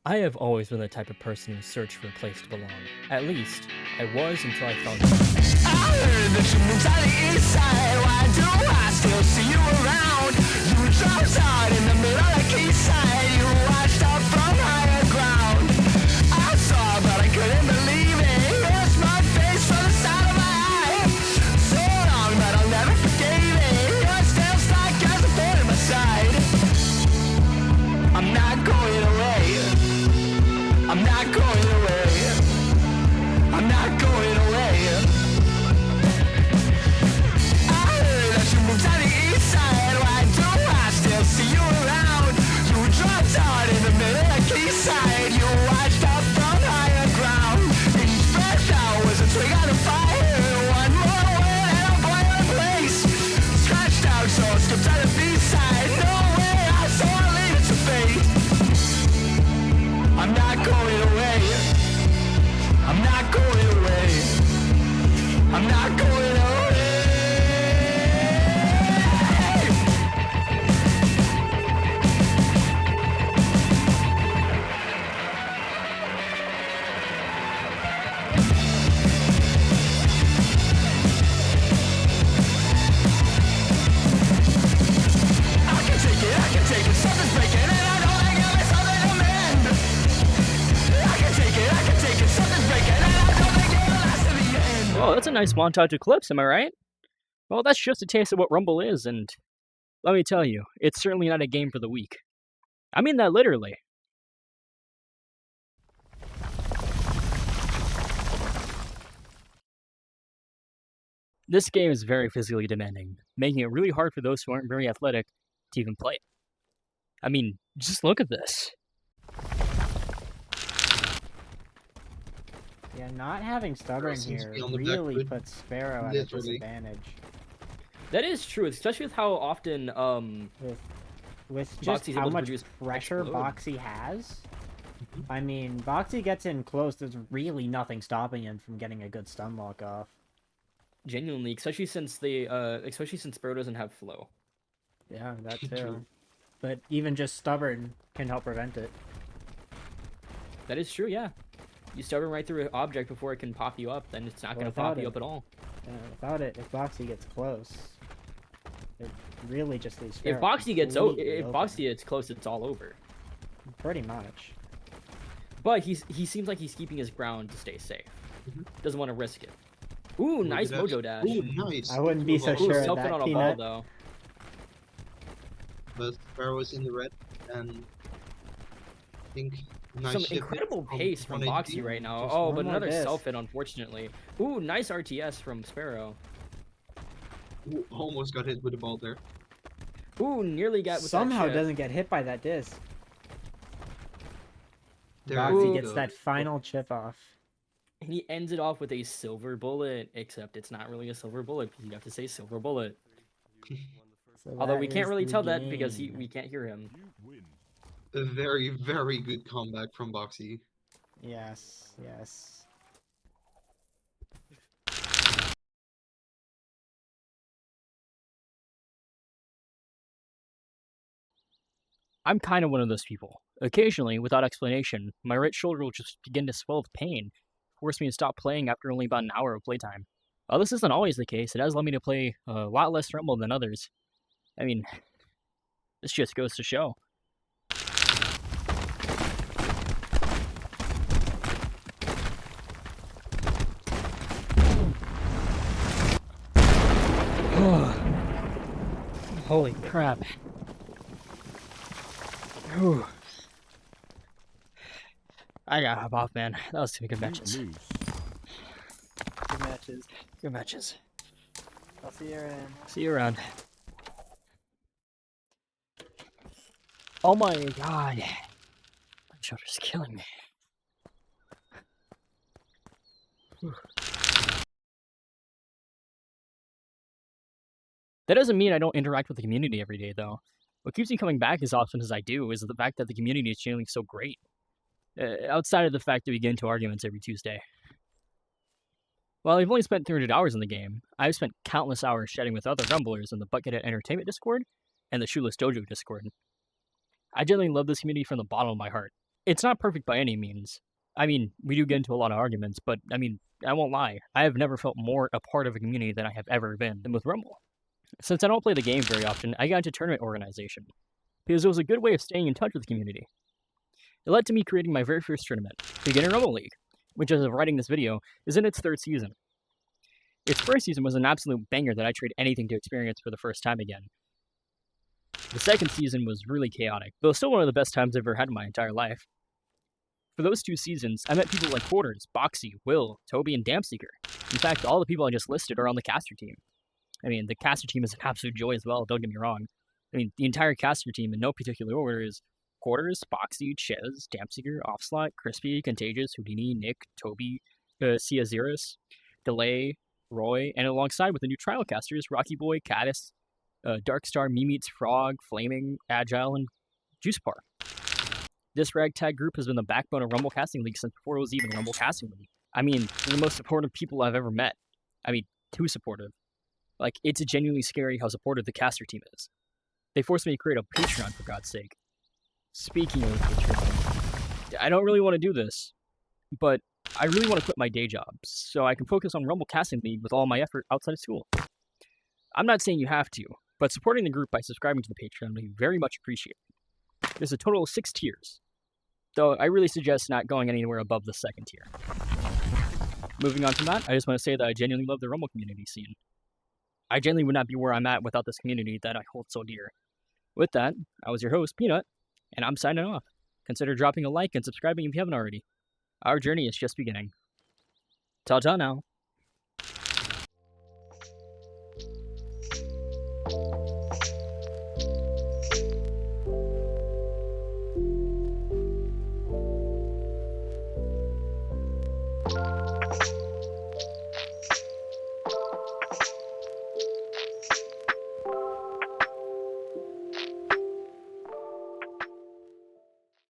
I have always been the type of person who searched for a place to belong. At least, I was until I found it. I heard that you moved to the east side. Why do I still see you around? You dropped out in the middle of the quayside. You watched up from higher ground. I saw, but I couldn't believe it. Here's my face from the side of my eye. So long, but I'll never forget it. You're still stuck as a thorn in my side. I'm not going away. I'm not going away. I'm not going away. I heard that you moved to the east side. Why do I still see you around? You dropped out in the middle of the quayside. You watched up from higher ground. Each breath out was a twig on the fire. One more word and I'm going to place. Scratched out, so I skipped to the B-side. No way, I saw I leave it to fate. I'm not going away. I'm not going away. I'm not going away. I can take it, something's breaking and I don't think I'll be something to mend. I can take it, something's breaking and I don't think it'll last to the end. Oh, that's a nice montage of clips, am I right? Well, that's just a taste of what Rumble is, and let me tell you, it's certainly not a game for the weak. I mean that literally. This game is very physically demanding, making it really hard for those who aren't very athletic to even play it. I mean, just look at this. Yeah, not having stubborn seems to here be on the back really foot, puts Sparrow at a literally. disadvantage. That is true, especially with how often With just Boxy's how able to much produce pressure explode. Boxy has. I mean, Boxy gets in close, there's really nothing stopping him from getting a good stun lock off. genuinely, especially since Sparrow doesn't have flow. Yeah, that too. True. But even just stubborn can help prevent it. That is true, yeah. You stubborn right through an object before it can pop you up, then it's not Well, going to pop without you it. up at all. Without it, if Boxy gets close, it really just leaves If Sparrow Boxy gets completely if open. Boxy gets close, it's all over. Pretty much. But he seems like he's keeping his ground to stay safe. Doesn't want to risk it. Ooh, nice Mojo mojo dash. Ooh, nice. I wouldn't be so Ooh, sure of self-hit that, on a ball Peanut. though. But Sparrow is in the red, and I think nice Some shift incredible pace from 180. Boxy right now. Just Oh, one but more another disc. self-hit, unfortunately. Ooh, nice RTS from Sparrow. Ooh, almost got hit with the ball there. Ooh, nearly got with Somehow that chip. doesn't get hit by that disc. There Boxy we gets go. that final chip off. And he ends it off with a silver bullet, except it's not really a silver bullet because you have to say silver bullet. So Although that we can't is really the tell that because game. we can't hear him. A very, very good comeback from Boxy. Yes, yes. I'm kind of one of those people. Occasionally, without explanation, my right shoulder will just begin to swell with pain, force me to stop playing after only about an hour of playtime. While this isn't always the case, it has led me to play a lot less Rumble than others. I mean, this just goes to show. Holy crap. Whew. I gotta hop off, man. That was some good matches. Good matches. Good matches. I'll see you around. See you around. Oh my god. My shoulder's killing me. Whew. That doesn't mean I don't interact with the community every day, though. What keeps me coming back as often as I do is the fact that the community is generally so great. Outside of the fact that we get into arguments every Tuesday. While I've only spent 300 hours in the game, I've spent countless hours chatting with other Rumblers in the Buckethead Entertainment Discord and the Shoeless Dojo Discord. I genuinely love this community from the bottom of my heart. It's not perfect by any means. I mean, we do get into a lot of arguments, but I mean, I won't lie. I have never felt more a part of a community than I have ever been with Rumble. Since I don't play the game very often, I got into tournament organization because it was a good way of staying in touch with the community. It led to me creating my very first tournament, Beginner Rumble League, which as of writing this video, is in its 3rd season. Its first season was an absolute banger that I trade anything to experience for the first time again. The second season was really chaotic, though still one of the best times I've ever had in my entire life. For those 2 seasons, I met people like Quarters, Boxy, Will, Toby, and Damseeker. In fact, all the people I just listed are on the caster team. I mean, the caster team is an absolute joy as well, don't get me wrong. I mean, the entire caster team in no particular order is Quarters, Boxy, Ches, Damseeker, Offslot, Crispy, Contagious, Houdini, Nick, Toby, Ciaziris, Delay, Roy, and alongside with the new trial casters, Rocky Boy, Caddis, Darkstar, Memeats, Frog, Flaming, Agile, and Juicepar. This ragtag group has been the backbone of Rumble Casting League since before it was even Rumble Casting League. I mean, they're the most supportive people I've ever met. I mean, too supportive. Like, it's genuinely scary how supportive the caster team is. They forced me to create a Patreon, for God's sake. Speaking of Patreon, I don't really want to do this, but I really want to quit my day job so I can focus on Rumble Casting League with all my effort outside of school. I'm not saying you have to, but supporting the group by subscribing to the Patreon would be very much appreciated. There's a total of 6 tiers, though I really suggest not going anywhere above the 2nd tier. Moving on from that, I just want to say that I genuinely love the Rumble community scene. I genuinely would not be where I'm at without this community that I hold so dear. With that, I was your host, Peanut, and I'm signing off. Consider dropping a like and subscribing if you haven't already. Our journey is just beginning. Ta-ta now.